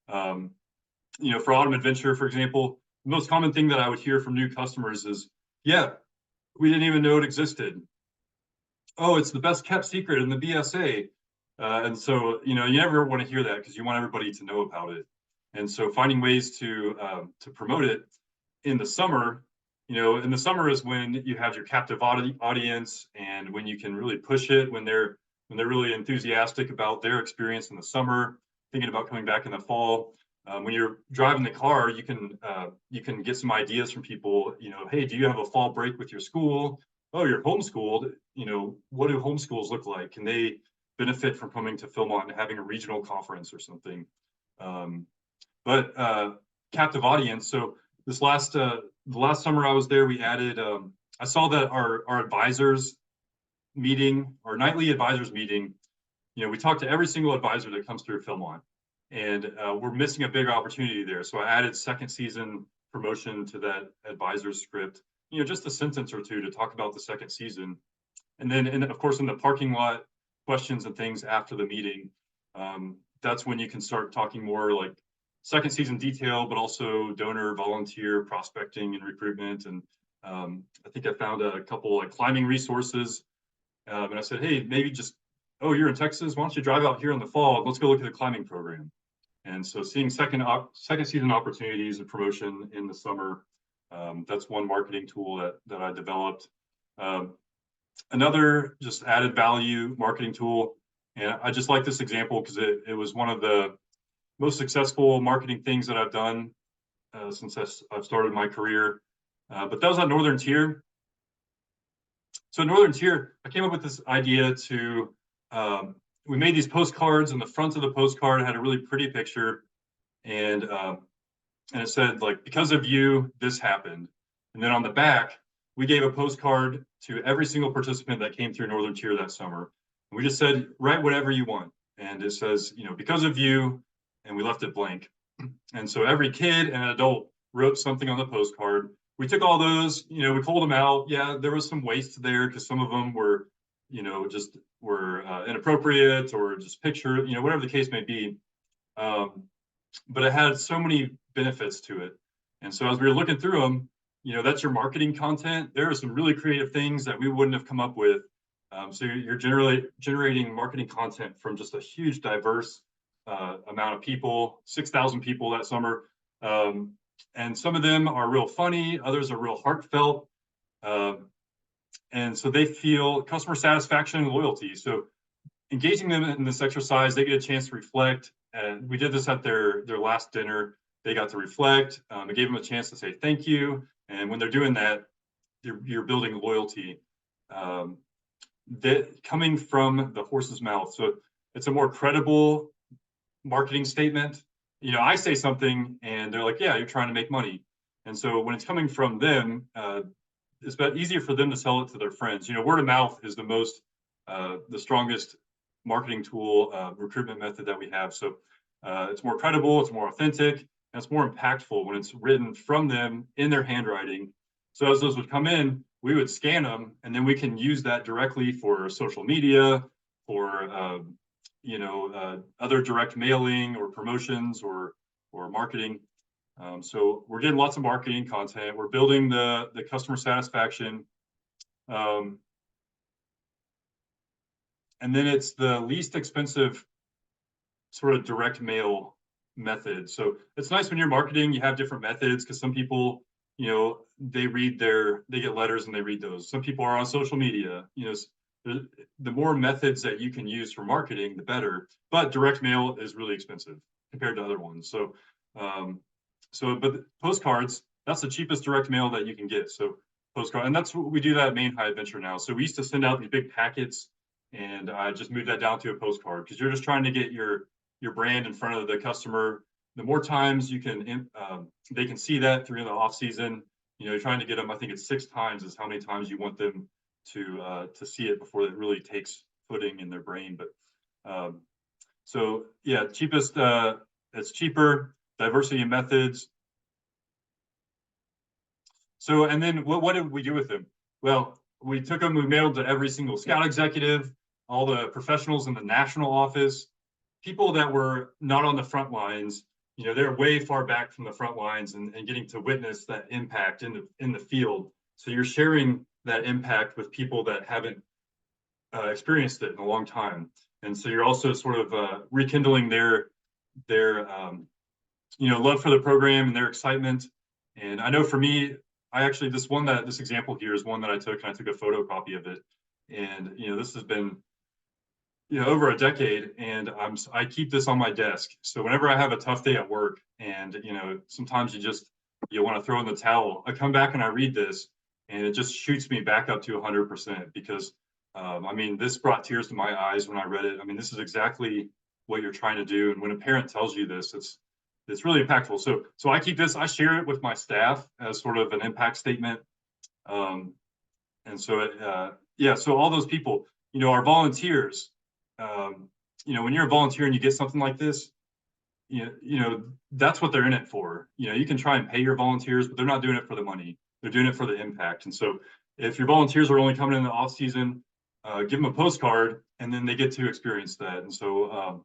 for Autumn Adventure, for example, the most common thing that I would hear from new customers is, yeah, we didn't even know it existed. Oh, it's the best kept secret in the BSA. And so, you never want to hear that because you want everybody to know about it. And so finding ways to promote it in the summer, in the summer is when you have your captive audience, and when you can really push it, when they're really enthusiastic about their experience in the summer, thinking about coming back in the fall. When you're driving the car, you can get some ideas from people. Hey, do you have a fall break with your school? Oh, you're homeschooled. What do homeschools look like? Can they benefit from coming to Philmont and having a regional conference or something? But captive audience. So this the last summer I was there, we added. I saw that our advisors meeting, our nightly advisors meeting, we talked to every single advisor that comes through Philmont, and we're missing a big opportunity there. So I added second season promotion to that advisor script, just a sentence or two to talk about the second season. And then, of course, in the parking lot, questions and things after the meeting, that's when you can start talking more like second season detail, but also donor, volunteer, prospecting, and recruitment. And I think I found a couple like climbing resources. And I said, hey, maybe you're in Texas. Why don't you drive out here in the fall? Let's go look at the climbing program. And so seeing second season opportunities and promotion in the summer, that's one marketing tool that I developed. Another just added value marketing tool, and I just like this example because it was one of the most successful marketing things that I've done since I've started my career. But that was on Northern Tier. So Northern Tier, I came up with this idea to, we made these postcards, and the front of the postcard had a really pretty picture, and it said, like, because of you, this happened. And then on the back, we gave a postcard to every single participant that came through Northern Tier that summer. And we just said, write whatever you want. And it says, because of you, and we left it blank. And so every kid and adult wrote something on the postcard. We took all those, we pulled them out. Yeah, there was some waste there because some of them were, just were inappropriate or just picture, whatever the case may be. But it had so many benefits to it. And so as we were looking through them, that's your marketing content. There are some really creative things that we wouldn't have come up with. So you're generating marketing content from just a huge, diverse amount of people, 6,000 people that summer. And some of them are real funny, others are real heartfelt. And so they feel customer satisfaction and loyalty. So engaging them in this exercise, they get a chance to reflect. And we did this at their last dinner. They got to reflect. It gave them a chance to say thank you. And when they're doing that, you're building loyalty that coming from the horse's mouth. So it's a more credible marketing statement. I say something and they're like, yeah, you're trying to make money. And so when it's coming from them, it's easier for them to sell it to their friends. Word of mouth is the strongest marketing tool, recruitment method that we have. So it's more credible, it's more authentic, and it's more impactful when it's written from them in their handwriting. So as those would come in, we would scan them, and then we can use that directly for social media, for other direct mailing or promotions or marketing. So we're getting lots of marketing content. We're building the customer satisfaction. And then it's the least expensive sort of direct mail method. So it's nice when you're marketing, you have different methods, because some people, they get letters and they read those. Some people are on social media, the more methods that you can use for marketing, the better. But direct mail is really expensive compared to other ones. But postcards, that's the cheapest direct mail that you can get. So postcard, and that's what we do that at Main High Adventure now. So we used to send out these big packets, and I just moved that down to a postcard, because you're just trying to get your brand in front of the customer. The more times you can, they can see that through the off season. You're trying to get them. I think it's 6 times is how many times you want them to see it before it really takes footing in their brain. But so yeah, cheapest. It's cheaper. Diversity of methods. So, and then what did we do with them? Well, we took them. We mailed to every single scout executive, all the professionals in the national office, people that were not on the front lines. They're way far back from the front lines and getting to witness that impact in the field. So you're sharing that impact with people that haven't experienced it in a long time, and so you're also sort of rekindling their love for the program and their excitement. And I know for me, this example here is one that I took, and I took a photocopy of it. And this has been over a decade, and I keep this on my desk. So whenever I have a tough day at work, and sometimes you want to throw in the towel, I come back and I read this, and it just shoots me back up to 100%, because this brought tears to my eyes when I read it. This is exactly what you're trying to do, and when a parent tells you this, it's really impactful. So I keep this. I share it with my staff as sort of an impact statement. And so so all those people, our volunteers. When you're a volunteer and you get something like this, that's what they're in it for. You can try and pay your volunteers, but they're not doing it for the money. They're doing it for the impact. And so if your volunteers are only coming in the off season, give them a postcard, and then they get to experience that. And so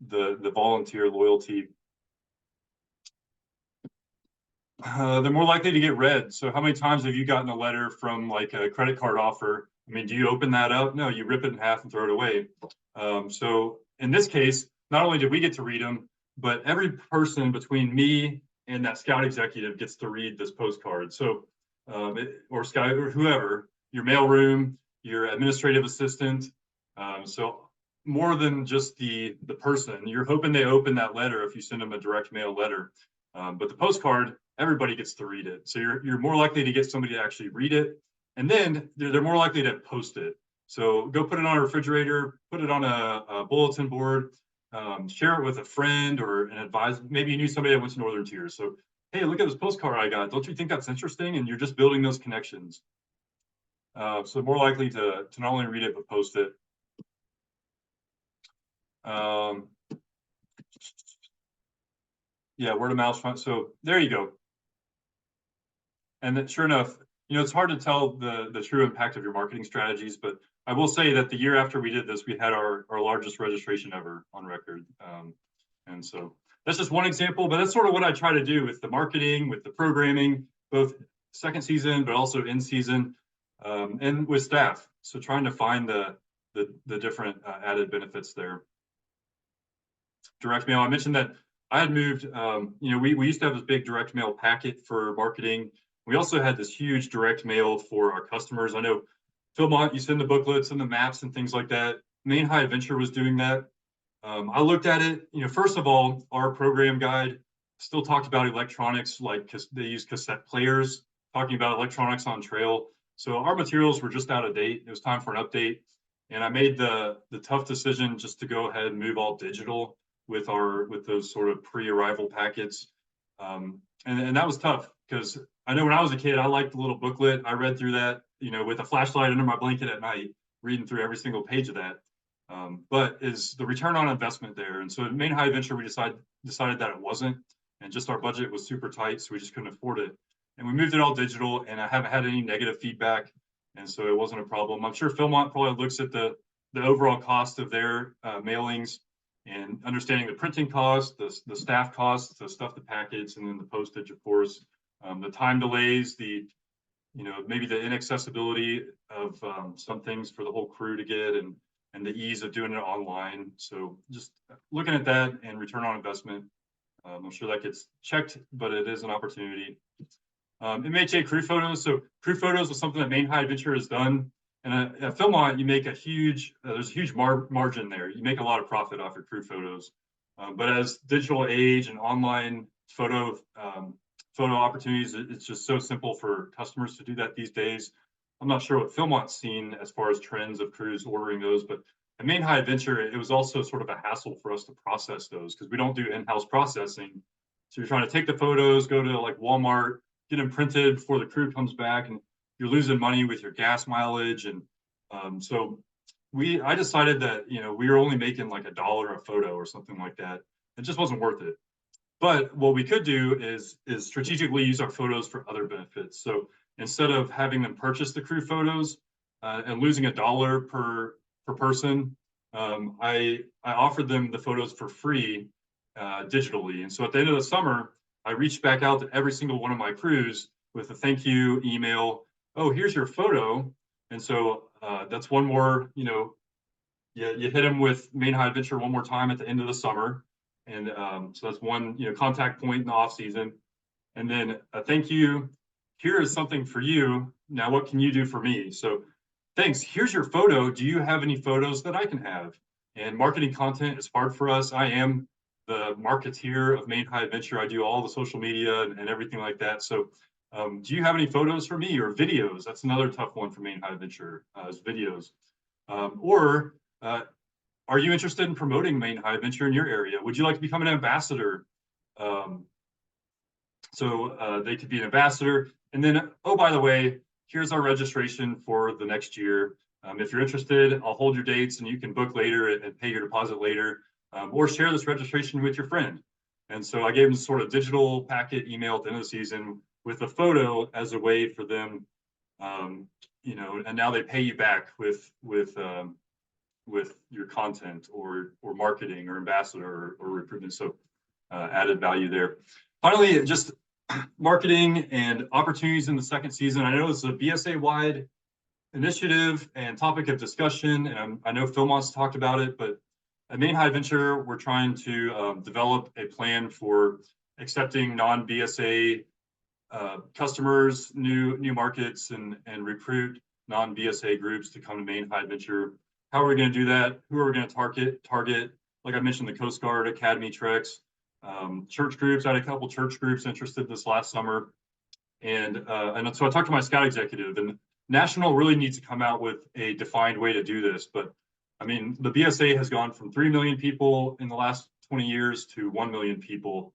the volunteer loyalty, they're more likely to get read. So how many times have you gotten a letter from like a credit card offer? Do you open that up? No, you rip it in half and throw it away. So in this case, not only did we get to read them, but every person between me and that scout executive gets to read this postcard. So or scout or whoever, your mailroom, your administrative assistant. So more than just the person, you're hoping they open that letter if you send them a direct mail letter. But the postcard, everybody gets to read it. So you're more likely to get somebody to actually read it. And then they're more likely to post it. So go put it on a refrigerator, put it on a bulletin board, share it with a friend or an advisor. Maybe you knew somebody that went to Northern Tiers. So, hey, look at this postcard I got. Don't you think that's interesting? And you're just building those connections. So more likely to not only read it, but post it. Yeah, word of mouth. So there you go. And then, sure enough, it's hard to tell the true impact of your marketing strategies, but I will say that the year after we did this, we had our largest registration ever on record. And so that's just one example, but that's sort of what I try to do with the marketing, with the programming, both second season, but also in season, and with staff. So trying to find the different added benefits there. Direct mail, I mentioned that I had moved, we used to have this big direct mail packet for marketing. We also had this huge direct mail for our customers. I know, Philmont, you send the booklets and the maps and things like that. Main High Adventure was doing that. I looked at it, first of all, our program guide still talked about electronics, like they use cassette players, talking about electronics on trail. So our materials were just out of date. It was time for an update. And I made the tough decision just to go ahead and move all digital with those sort of pre-arrival packets. And that was tough, because I know when I was a kid, I liked the little booklet. I read through that, with a flashlight under my blanket at night, reading through every single page of that. But is the return on investment there? And so at Main High Adventure, we decided that it wasn't, and just our budget was super tight, so we just couldn't afford it. and we moved it all digital, and I haven't had any negative feedback, and so it wasn't a problem. I'm sure Philmont probably looks at the overall cost of their mailings and understanding the printing cost, the staff costs, the stuff, the packets, and then the postage, of course, the time delays, the maybe the inaccessibility of some things for the whole crew to get, and the ease of doing it online. So just looking at that and return on investment, I'm sure that gets checked, but it is an opportunity. MHA crew photos. So crew photos is something that Maine High Adventure has done. And at Philmont, you make a huge, there's a huge margin there. You make a lot of profit off your crew photos. But as digital age and online photo opportunities, it's just so simple for customers to do that these days. I'm not sure what Philmont's seen as far as trends of crews ordering those, but at Maine High Adventure, it was also sort of a hassle for us to process those because we don't do in-house processing. So you're trying to take the photos, go to like Walmart, get them printed before the crew comes back, and you're losing money with your gas mileage. And so I decided that we were only making like $1 a photo or something like that. It just wasn't worth it. But what we could do is strategically use our photos for other benefits. So instead of having them purchase the crew photos and losing $1 per person, I offered them the photos for free digitally. And so at the end of the summer, I reached back out to every single one of my crews with a thank you email. Oh, here's your photo. And so that's one more, you hit them with Maine High Adventure one more time at the end of the summer. And so that's one, contact point in the off season. And then thank you. Here is something for you. Now, what can you do for me? So thanks. Here's your photo. Do you have any photos that I can have? And marketing content is hard for us. I am the marketeer of Maine High Adventure. I do all the social media and everything like that. So do you have any photos for me or videos? That's another tough one for Maine High Adventure is videos. Are you interested in promoting Maine High Adventure in your area? Would you like to become an ambassador? So they could be an ambassador. And then, oh, by the way, here's our registration for the next year. If you're interested, I'll hold your dates and you can book later and pay your deposit later, or share this registration with your friend. And so I gave them sort of digital packet email at the end of the season with a photo as a way for them, and now they pay you back with your content or marketing or ambassador or recruitment. So added value there. Finally, just marketing and opportunities in the second season. I know it's a BSA-wide initiative and topic of discussion, and I know Philmont's talked about it, but at Maine High Adventure, we're trying to develop a plan for accepting non-BSA customers, new markets, and recruit non-BSA groups to come to Maine High Adventure. How are we going to do that? Who are we going to target? Like I mentioned, the Coast Guard, Academy Treks, church groups. I had a couple church groups interested this last summer. And so I talked to my scout executive, and National really needs to come out with a defined way to do this. But I mean, the BSA has gone from 3 million people in the last 20 years to 1 million people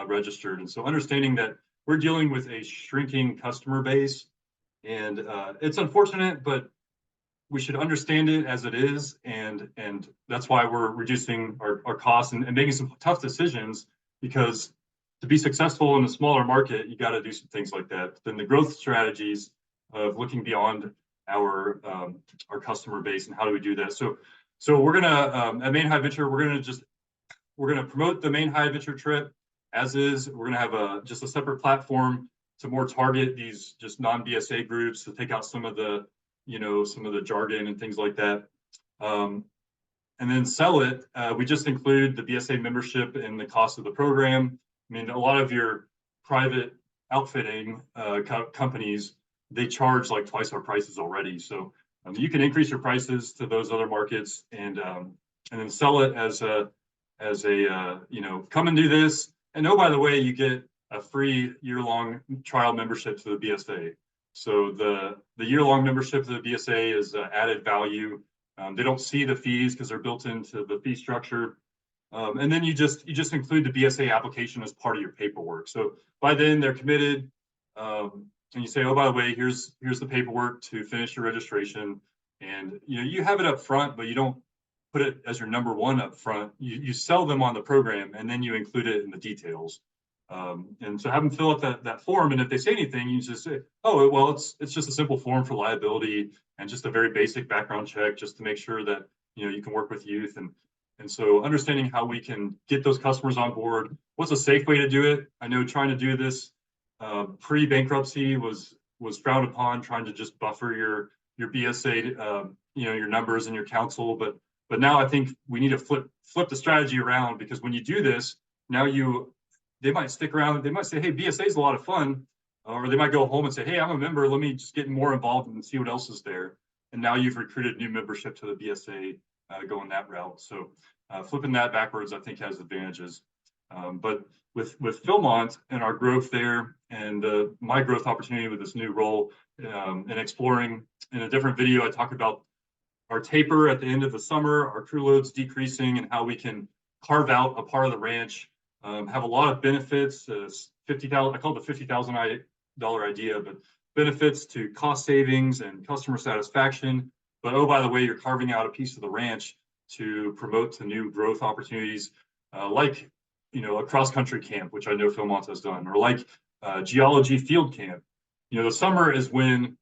registered. And so understanding that we're dealing with a shrinking customer base, and it's unfortunate, but we should understand it as it is, and that's why we're reducing our costs and making some tough decisions, because to be successful in a smaller market, you got to do some things like that. Then the growth strategies of looking beyond our customer base and how do we do that. So we're gonna at Maine High Adventure, we're gonna promote the Maine High Adventure trip as is. We're gonna have just a separate platform to more target these just non-BSA groups, to take out some of the jargon and things like that. And then sell it. We just include the BSA membership in the cost of the program. I mean, a lot of your private outfitting companies, they charge like twice our prices already. So you can increase your prices to those other markets and then sell it as a come and do this. And oh, by the way, you get a free year-long trial membership to the BSA. So the year-long membership to the BSA is added value. They don't see the fees because they're built into the fee structure. And then you just include the BSA application as part of your paperwork. So by then they're committed, and you say, oh, by the way, here's the paperwork to finish your registration. And you have it up front, but you don't put it as your number one up front. You sell them on the program, and then you include it in the details. And so have them fill out that form. And if they say anything, you just say, oh, well, it's just a simple form for liability and just a very basic background check just to make sure that, you can work with youth. And so understanding how we can get those customers on board, what's a safe way to do it? I know trying to do this pre-bankruptcy was frowned upon, trying to just buffer your BSA, your numbers and your counsel. But now I think we need to flip the strategy around, because when you do this, now they might stick around. They might say, hey, BSA is a lot of fun. Or they might go home and say, hey, I'm a member. Let me just get more involved and see what else is there. And now you've recruited new membership to the BSA going that route. So flipping that backwards, I think, has advantages. But with Philmont and our growth there, and my growth opportunity with this new role, and exploring in a different video, I talk about our taper at the end of the summer, our crew loads decreasing, and how we can carve out a part of the ranch. Have a lot of benefits. 50,000. I call it the $50,000 idea, but benefits to cost savings and customer satisfaction. But oh, by the way, you're carving out a piece of the ranch to promote to new growth opportunities, like a cross-country camp, which I know Philmont has done, or like geology field camp. The summer is when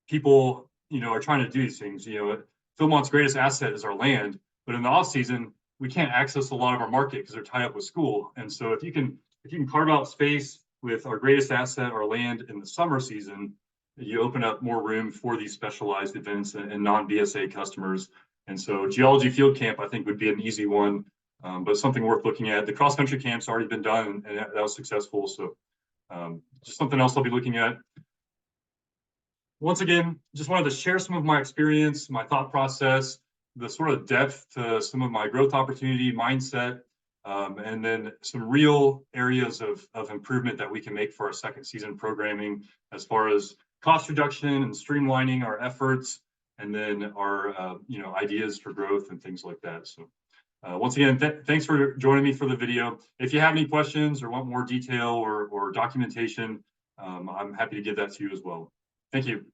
people are trying to do these things. Philmont's greatest asset is our land, but in the off season, we can't access a lot of our market because they're tied up with school. And so if you can carve out space with our greatest asset, our land, in the summer season, you open up more room for these specialized events and non-BSA customers. And so geology field camp, I think, would be an easy one, but something worth looking at. The cross-country camp's already been done, and that was successful. So just something else I'll be looking at. Once again, just wanted to share some of my experience, my thought process, the sort of depth to some of my growth opportunity mindset, and then some real areas of improvement that we can make for our second season programming, as far as cost reduction and streamlining our efforts, and then our ideas for growth and things like that. So once again, thanks for joining me for the video. If you have any questions or want more detail or documentation, I'm happy to give that to you as well. Thank you.